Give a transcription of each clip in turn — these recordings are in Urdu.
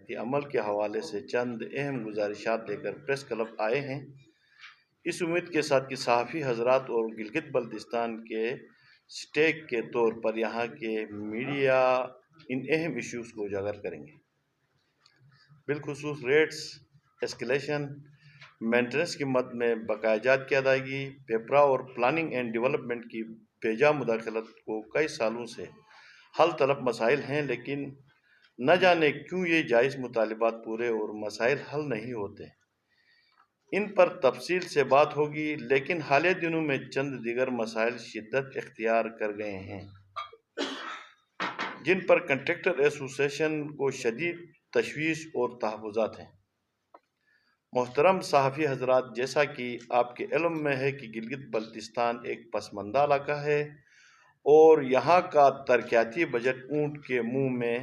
طاقتی عمل کے حوالے سے چند اہم گزارشات لے کر پریس کلب آئے ہیں، اس امید کے ساتھ کہ صحافی حضرات اور گلگت بلتستان کے اسٹیک کے طور پر یہاں کے میڈیا ان اہم ایشوز کو اجاگر کریں گے، بالخصوص ریٹس ایسکیلیشن، مینٹیننس کی مد میں بقایا جات کی ادائیگی، پیپرا اور پلاننگ اینڈ ڈیولپمنٹ کی بیجا مداخلت کو کئی سالوں سے حل طلب مسائل ہیں، لیکن نہ جانے کیوں یہ جائز مطالبات پورے اور مسائل حل نہیں ہوتے۔ ان پر تفصیل سے بات ہوگی، لیکن حالیہ دنوں میں چند دیگر مسائل شدت اختیار کر گئے ہیں جن پر کنٹریکٹر ایسوسی ایشن کو شدید تشویش اور تحفظات ہیں۔ محترم صحافی حضرات، جیسا کہ آپ کے علم میں ہے کہ گلگت بلتستان ایک پسماندہ علاقہ ہے اور یہاں کا ترقیاتی بجٹ اونٹ کے منہ میں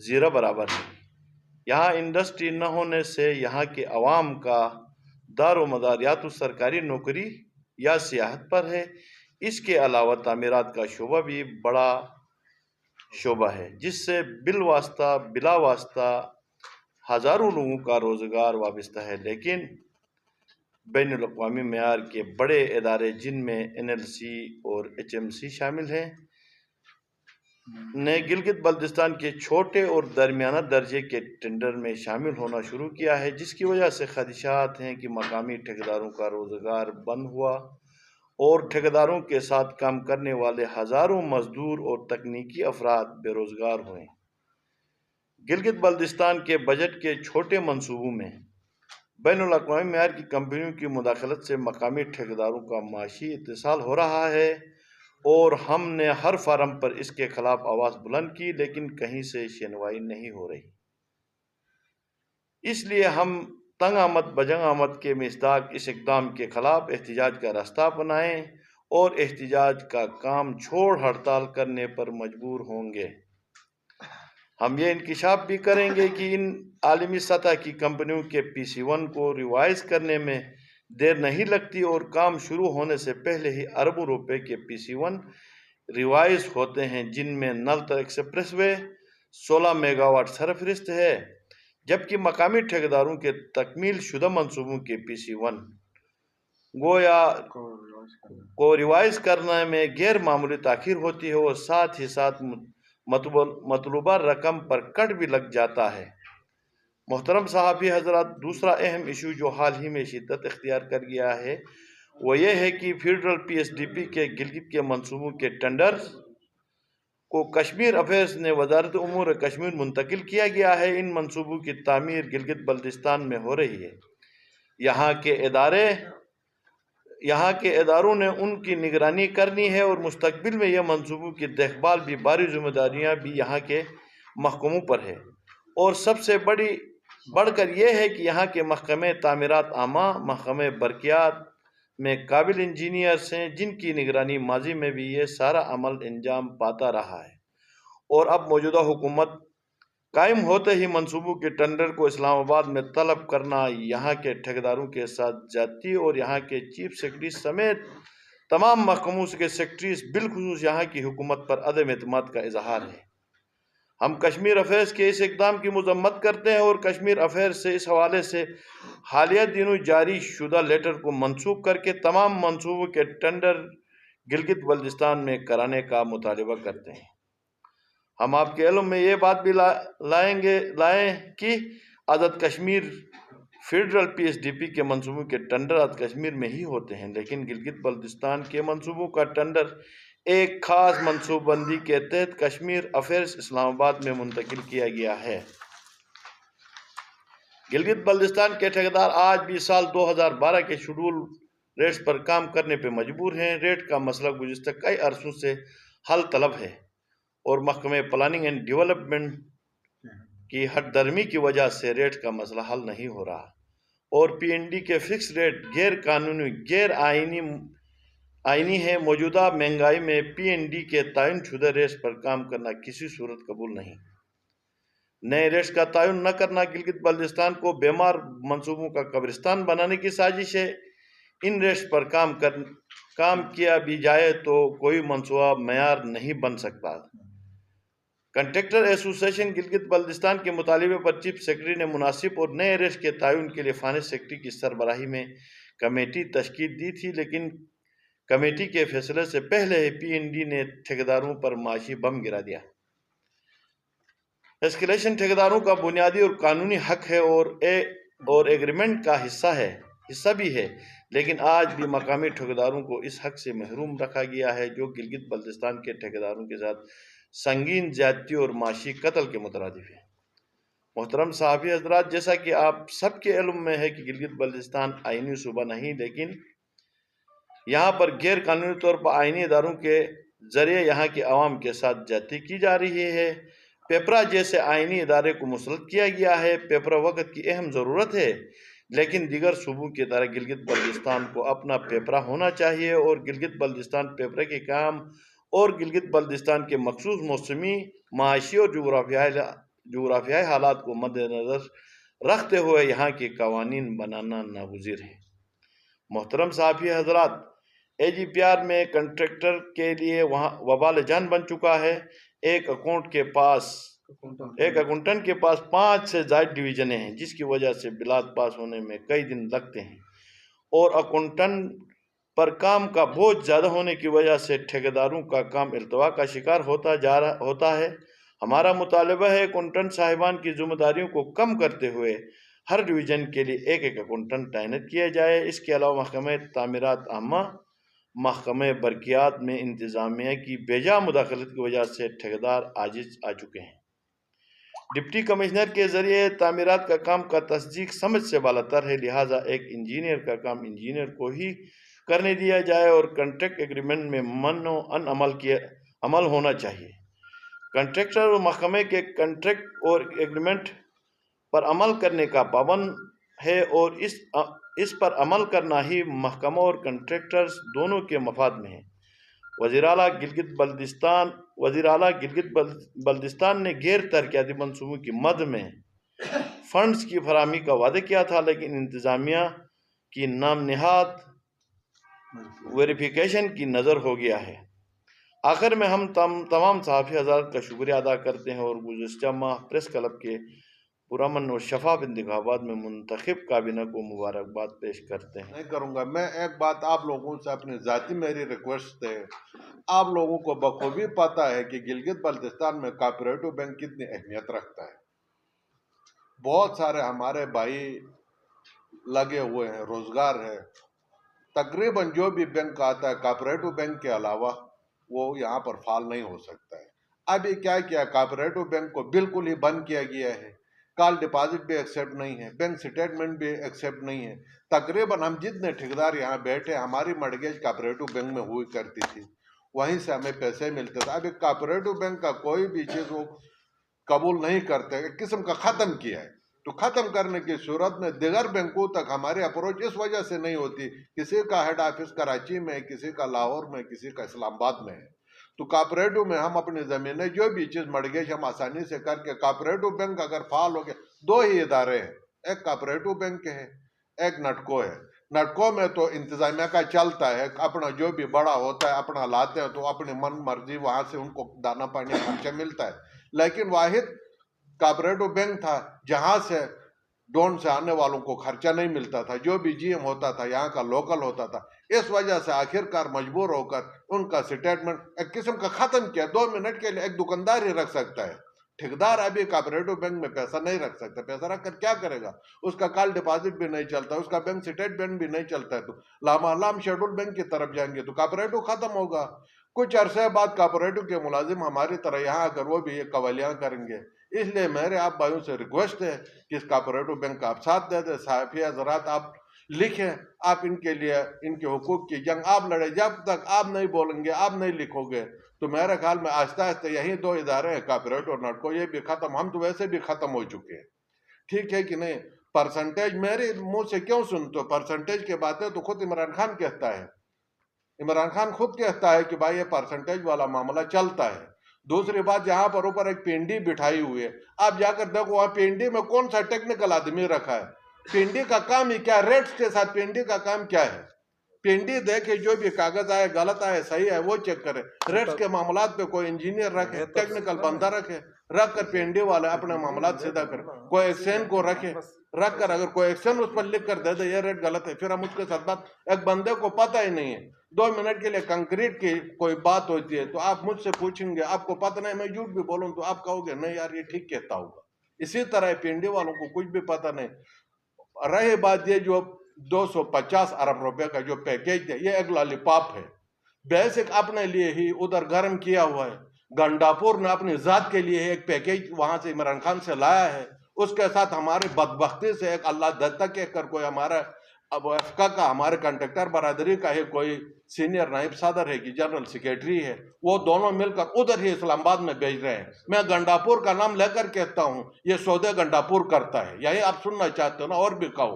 زیرہ برابر ہے۔ یہاں انڈسٹری نہ ہونے سے یہاں کے عوام کا دار و مدار یا تو سرکاری نوکری یا سیاحت پر ہے۔ اس کے علاوہ تعمیرات کا شعبہ بھی بڑا شعبہ ہے، جس سے بلا واسطہ ہزاروں لوگوں کا روزگار وابستہ ہے، لیکن بین الاقوامی معیار کے بڑے ادارے جن میں NLC اور HMC شامل ہیں نے گلگت بلتستان کے چھوٹے اور درمیانہ درجے کے ٹینڈر میں شامل ہونا شروع کیا ہے، جس کی وجہ سے خدشات ہیں کہ مقامی ٹھیکیداروں کا روزگار بند ہوا اور ٹھیکیداروں کے ساتھ کام کرنے والے ہزاروں مزدور اور تکنیکی افراد بے روزگار ہوئے۔ گلگت بلتستان کے بجٹ کے چھوٹے منصوبوں میں بین الاقوامی معیار کی کمپنیوں کی مداخلت سے مقامی ٹھیکیداروں کا معاشی اتصال ہو رہا ہے اور ہم نے ہر فارم پر اس کے خلاف آواز بلند کی، لیکن کہیں سے شنوائی نہیں ہو رہی۔ اس لیے ہم تنگ آمد بجنگ آمد کے مصداق اس اقدام کے خلاف احتجاج کا راستہ اپنائیں اور احتجاج کا کام چھوڑ ہڑتال کرنے پر مجبور ہوں گے۔ ہم یہ انکشاف بھی کریں گے کہ ان عالمی سطح کی کمپنیوں کے PC1 کو ریوائز کرنے میں دیر نہیں لگتی اور کام شروع ہونے سے پہلے ہی اربوں روپے کے PC1 ریوائز ہوتے ہیں، جن میں نل تل ایکسپریس وے 16 میگا واٹ سرفرست ہے، جبکہ مقامی ٹھیکیداروں کے تکمیل شدہ منصوبوں کے PC1 گویا کو ریوائز کرنے میں غیر معمولی تاخیر ہوتی ہے اور ساتھ ہی ساتھ مطلوبہ رقم پر کٹ بھی لگ جاتا ہے۔ محترم صحافی حضرات، دوسرا اہم ایشو جو حال ہی میں شدت اختیار کر گیا ہے وہ یہ ہے کہ فیڈرل PSDP کے گلگت کے منصوبوں کے ٹینڈر کو کشمیر افیئرز نے وزارت امور کشمیر منتقل کیا گیا ہے۔ ان منصوبوں کی تعمیر گلگت بلتستان میں ہو رہی ہے۔ یہاں کے اداروں نے ان کی نگرانی کرنی ہے اور مستقبل میں یہ منصوبوں کی دیکھ بھال بھی باری ذمہ داریاں بھی یہاں کے محکموں پر ہے، اور سب سے بڑھ کر یہ ہے کہ یہاں کے محکمہ تعمیرات عامہ، محکمہ برقیات میں قابل انجینئرز ہیں، جن کی نگرانی ماضی میں بھی یہ سارا عمل انجام پاتا رہا ہے، اور اب موجودہ حکومت قائم ہوتے ہی منصوبوں کے ٹینڈر کو اسلام آباد میں طلب کرنا یہاں کے ٹھیکیداروں کے ساتھ زیادتی اور یہاں کے چیف سیکرٹری سمیت تمام محکموں کے سیکرٹریز بالخصوص یہاں کی حکومت پر عدم اعتماد کا اظہار ہے۔ ہم کشمیر افیئرز کے اس اقدام کی مذمت کرتے ہیں اور کشمیر افیئرز سے اس حوالے سے حالیہ دنوں جاری شدہ لیٹر کو منسوخ کر کے تمام منصوبوں کے ٹینڈر گلگت بلتستان میں کرانے کا مطالبہ کرتے ہیں۔ ہم آپ کے علم میں یہ بات بھی لائیں کہ آزاد کشمیر فیڈرل PSDP کے منصوبوں کے ٹینڈر آزاد کشمیر میں ہی ہوتے ہیں، لیکن گلگت بلتستان کے منصوبوں کا ٹینڈر ایک خاص منصوبہ بندی کے تحت کشمیر افیئرز اسلام آباد میں منتقل کیا گیا ہے۔ گلگت بلتستان کے ٹھیکیدار آج بھی سال 2012 کے شیڈول ریٹس پر کام کرنے پہ مجبور ہیں۔ ریٹ کا مسئلہ گزشتہ کئی عرصوں سے حل طلب ہے اور محکمہ پلاننگ اینڈ ڈیولپمنٹ کی ہٹ درمی کی وجہ سے ریٹ کا مسئلہ حل نہیں ہو رہا، اور PND کے فکس ریٹ غیر قانونی غیر آئینی ہے۔ موجودہ مہنگائی میں PND کے تعین شدہ ریٹس پر کام کرنا کسی صورت قبول نہیں۔ نئے ریٹس کا تعین نہ کرنا گلگت بلتستان کو بیمار منصوبوں کا قبرستان بنانے کی سازش ہے۔ ان ریٹس پر کام کیا بھی جائے تو کوئی منصوبہ معیار نہیں بن سکتا۔ کنٹریکٹر ایسوسیشن گلگت بلتستان کے مطالبے پر چیف سیکرٹری نے مناسب اور نئے ریٹ کے تعین کے لیے فائنانس سیکرٹری کی سربراہی میں کمیٹی تشکیل دی تھی، لیکن کمیٹی کے فیصلے سے پہلے ہی PND نے ٹھیکیداروں پر معاشی بم گرا دیا۔ ایسکیلیشن ٹھیکیداروں کا بنیادی اور قانونی حق ہے اور ایگریمنٹ کا حصہ بھی ہے، لیکن آج بھی مقامی ٹھیکیداروں کو اس حق سے محروم رکھا گیا ہے جو گلگت بلتستان کے ٹھیکیداروں کے ساتھ سنگین زیادتی اور معاشی قتل کے مترادف ہے۔ محترم صحافی حضرات، جیسا کہ آپ سب کے علم میں ہے کہ گلگت بلتستان آئینی صوبہ نہیں، لیکن یہاں پر غیر قانونی طور پر آئینی اداروں کے ذریعے یہاں کے عوام کے ساتھ زیادتی کی جا رہی ہے۔ پیپرا جیسے آئینی ادارے کو مسلط کیا گیا ہے۔ پیپرا وقت کی اہم ضرورت ہے، لیکن دیگر صوبوں کی طرح گلگت بلتستان کو اپنا پیپرا ہونا چاہیے، اور گلگت بلتستان پیپرا کے کام اور گلگت بلتستان کے مخصوص موسمی، معاشی اور جغرافیائی حالات کو مد نظر رکھتے ہوئے یہاں کے قوانین بنانا ناگزیر ہے۔ محترم صحافی حضرات، AGPR میں کنٹریکٹر کے لیے وبال جان بن چکا ہے۔ ایک اکاؤنٹنٹ کے پاس 5 سے زائد ڈویژنیں ہیں، جس کی وجہ سے بلات پاس ہونے میں کئی دن لگتے ہیں، اور اکاؤنٹنٹ پر کام کا بوجھ زیادہ ہونے کی وجہ سے ٹھیکیداروں کا کام التوا کا شکار ہوتا ہے۔ ہمارا مطالبہ ہے اکاؤنٹنٹ صاحبان کی ذمہ داریوں کو کم کرتے ہوئے ہر ڈویژن کے لیے ایک اکاؤنٹنٹ تعینات کیا جائے۔ اس کے علاوہ محکمہ تعمیرات عامہ، محکمہ برقیات میں انتظامیہ کی بیجا مداخلت کی وجہ سے ٹھیکیدار عاجز آ چکے ہیں۔ ڈپٹی کمشنر کے ذریعے تعمیرات کا کام کا تصدیق سمجھ سے بالاتر ہے، لہٰذا ایک انجینئر کا کام انجینئر کو ہی کرنے دیا جائے اور کنٹریکٹ ایگریمنٹ میں منع و عمل ہونا چاہیے۔ کنٹریکٹر اور محکمے کے کنٹریکٹ اور ایگریمنٹ پر عمل کرنے کا پابند ہے، اور اس پر عمل کرنا ہی محکمہ اور کنٹریکٹرز دونوں کے مفاد میں ہے۔ وزیر اعلیٰ گلگت بلتستان نے غیر ترقیاتی منصوبوں کی مد میں فنڈز کی فراہمی کا وعدہ کیا تھا، لیکن انتظامیہ کی نام نہاد ویریفیکیشن کی نظر ہو گیا ہے۔ آخر میں ہم تمام صحافی حضرات کا شکریہ ادا کرتے ہیں اور گزشتہ ماہ پریس کلب کے پرامن اور شفاف انتخابات میں منتخب کابینہ کو مبارکباد پیش کرتے ہیں۔ نہیں کروں گا میں ایک بات آپ لوگوں سے اپنی ذاتی میری ریکویسٹ ہے، آپ لوگوں کو بخوبی پتہ ہے کہ گلگت بلتستان میں کوآپریٹو بینک کتنی اہمیت رکھتا ہے۔ بہت سارے ہمارے بھائی لگے ہوئے ہیں، روزگار ہے۔ تقریباً جو بھی بینک آتا ہے کوآپریٹو بینک کے علاوہ وہ یہاں پر فعال نہیں ہو سکتا ہے۔ ابھی کیا کوآپریٹو بینک کو بالکل ہی بند کیا گیا ہے، کال ڈپازٹ بھی ایکسیپٹ نہیں ہے، بینک سٹیٹمنٹ بھی ایکسیپٹ نہیں ہے۔ تقریباً ہم جتنے ٹھیکیدار یہاں بیٹھے، ہماری مرگیج کوآپریٹو بینک میں ہوئی کرتی تھی، وہیں سے ہمیں پیسے ملتے تھے۔ ابھی کوآپریٹو بینک کا کوئی بھی چیز وہ قبول نہیں کرتے، ایک قسم کا ختم کیا ہے۔ تو ختم کرنے کی صورت میں دیگر بینکوں تک ہماری اپروچ اس وجہ سے نہیں ہوتی، کسی کا ہیڈ آفس کراچی میں، کسی کا لاہور میں، کسی کا اسلام آباد میں ہے۔ تو کوآپریٹو میں ہم اپنی زمینیں جو بھی چیز مرگیج ہم آسانی سے کر کے، کوآپریٹو بینک اگر فعال ہو گیا، 2 ہی ادارے ہیں، ایک کوآپریٹو بینک ہے، ایک نٹکو ہے۔ نٹکو میں تو انتظامیہ کا چلتا ہے، اپنا جو بھی بڑا ہوتا ہے اپنا لاتے ہیں تو اپنی من مرضی وہاں سے ان کو دانا پانی خرچہ ملتا ہے۔ لیکن واحد کوآپریٹو بینک تھا جہاں سے ڈون سے آنے والوں کو خرچہ نہیں ملتا تھا، جو بھی GM ہوتا تھا یہاں کا لوکل ہوتا تھا۔ اس وجہ سے آخرکار مجبور ہو کر ان کا سٹیٹمنٹ ایک قسم کا ختم کیا۔ 2 منٹ کے لیے ایک دکاندار ہی رکھ سکتا ہے، ٹھیکدار ابھی کوآپریٹو بینک میں پیسہ نہیں رکھ سکتا۔ پیسہ رکھ کر کیا کرے گا؟ اس کا کال ڈپازٹ بھی نہیں چلتا، اس کا بینک سٹیٹمنٹ بھی نہیں چلتا ہے، تو لام شیڈول بینک کی طرف جائیں گے تو کوآپریٹو ختم ہوگا۔ کچھ عرصے بعد کوآپریٹو کے ملازم ہماری طرح یہاں آ کر وہ بھی یہ قوالیاں کریں گے۔ اس لیے میرے آپ بھائیوں سے ریکویسٹ ہے کہ اس کوآپریٹو بینک کا آپ ساتھ دے دیں۔ صحافی حضرات آپ لکھیں، آپ ان کے لیے ان کے حقوق کی جنگ آپ لڑیں۔ جب تک آپ نہیں بولیں گے، آپ نہیں لکھو گے تو میرے خیال میں آہستہ آہستہ یہی 2 ادارے ہیں، کوآپریٹو اور نٹکو، یہ بھی ختم، ہم تو ویسے بھی ختم ہو چکے ہیں۔ ٹھیک ہے کہ نہیں؟ پرسنٹیج میرے منہ سے کیوں سنتے ہو؟ پرسنٹیج کی باتیں تو خود عمران خان کہتا ہے، عمران خان خود کہتا ہے کہ بھائی یہ پرسنٹیج والا معاملہ چلتا ہے۔ دوسری بات، یہاں پر اوپر ایک PND بٹھائی ہوئی ہے، آپ جا کر دیکھو وہاں PND میں کون سا ٹیکنیکل آدمی رکھا ہے؟ PND کا کام ہی کیا؟ ریٹس کے ساتھ PND کا کام کیا ہے؟ پینڈی دے کے جو بھی کاغذ آئے غلط آئے صحیح ہے وہ چیک کرے. ریٹس کے معاملات پہ کوئی انجینئر رکھے, ٹیکنیکل بندہ رکھے, رکھ کر پینڈی والے اپنے معاملات سیدھا کرے. کوئی ایکسچینج کو رکھے, رکھ کر اگر کوئی ایکشن اس پر لکھ کر دے دے یہ ریٹ غلط ہے, پھر ہم اس کے ساتھ بات. ایک بندے کو پتہ ہی نہیں ہے 2 منٹ کے لیے کنکریٹ کی کوئی بات ہوتی ہے تو آپ مجھ سے پوچھیں گے آپ کو پتہ نہیں, میں جھوٹ بھی بولوں تو آپ کہو گے نہیں یار یہ ٹھیک کہتا ہوگا. اسی طرح پینڈی والوں کو کچھ بھی پتہ نہیں. رہی بات یہ جو 250 ارب روپے کا جو پیکیج ہے یہ ایک لالی پاپ ہے. بیسک اپنے لیے ہی ادھر گرم کیا ہوا ہے. گنڈاپور نے اپنی ذات کے لیے ایک پیکیج وہاں سے عمران خان سے لایا ہے. اس کے ساتھ ہماری بدبختی سے ایک اللہ دتا کہہ کر کوئی ہمارا اب افقا کا ہمارے کنٹریکٹر برادری کا ہے کوئی سینئر نائب صدر ہے کہ جنرل سیکریٹری ہے, وہ دونوں مل کر ادھر ہی اسلام آباد میں بھیج رہے ہیں. میں گنڈاپور کا نام لے کر کہتا ہوں یہ سودے گنڈاپور کرتا ہے. یہی آپ سننا چاہتے ہو نا, اور بھی کہو.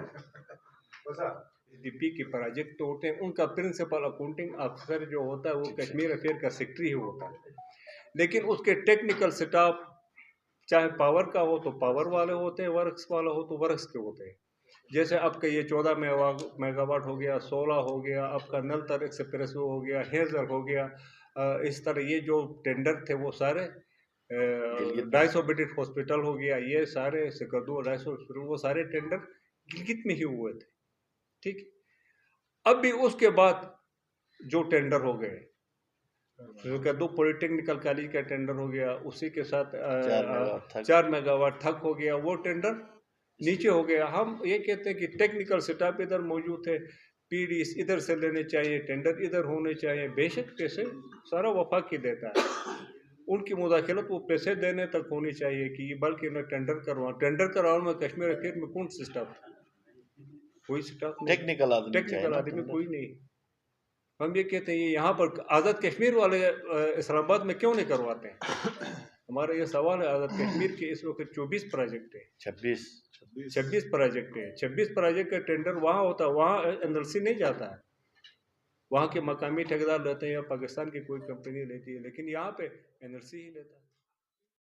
ڈی پی کے پروجیکٹ ہوتے ہیں ان کا پرنسپل اکاؤنٹنگ افسر جو ہوتا ہے وہ کشمیر افیئر کا سیکرٹری ہی ہوتا ہے, لیکن اس کے ٹیکنیکل سٹاف چاہے پاور کا ہو تو پاور والے ہوتے ہیں, ورکس والا ہو تو ورکس کے ہوتے ہیں. جیسے آپ کا یہ 14 میگا واٹ ہو گیا, 16 ہو گیا, آپ کا نلتر ایکسپریس ہو گیا, ہیزر ہو گیا, اس طرح یہ جو ٹینڈر تھے وہ سارے 250 بیڈڈ ہاسپٹل ہو گیا, یہ سارے سکردو 250 ہاسپٹل وہ سارے ٹینڈر گلگت میں ہی ہوئے تھے. ٹھیک, اب بھی اس کے بعد جو ٹینڈر ہو گئے دو پولی ٹیکنیکل کالج کا ٹینڈر ہو گیا, اسی کے ساتھ 4 میگا واٹ تھک ہو گیا, وہ ٹینڈر نیچے ہو گیا. ہم یہ کہتے ہیں کہ ٹیکنیکل سٹاف ادھر موجود ہے, پی ڈی ادھر سے لینے چاہیے, ٹینڈر ادھر ہونے چاہیے. بے شک پیسے سارا وفاق ہی دیتا ہے, ان کی مداخلت وہ پیسے دینے تک ہونی چاہیے کہ بلکہ میں ٹینڈر کرواؤں میں کشمیر افیئر میں کون سی سٹاف تھا, کوئی سٹاف نہیں, ٹیکنیکل آدمی کوئی نہیں. ہم یہ کہتے ہیں یہاں پر آزاد کشمیر والے اسلام آباد میں کیوں نہیں کرواتے ہیں؟ ہمارا یہ سوال ہے. آزاد کشمیر کے اس وقت 24 پروجیکٹ ہے, 26 پروجیکٹ ہے. 26 پروجیکٹ کا ٹینڈر وہاں ہوتا ہے, وہاں این ایل سی نہیں جاتا ہے, وہاں کے مقامی ٹھیکیدار لیتے ہیں یا پاکستان کی کوئی کمپنی لیتی ہے, لیکن یہاں پہ این ایل سی ہی لیتا ہے.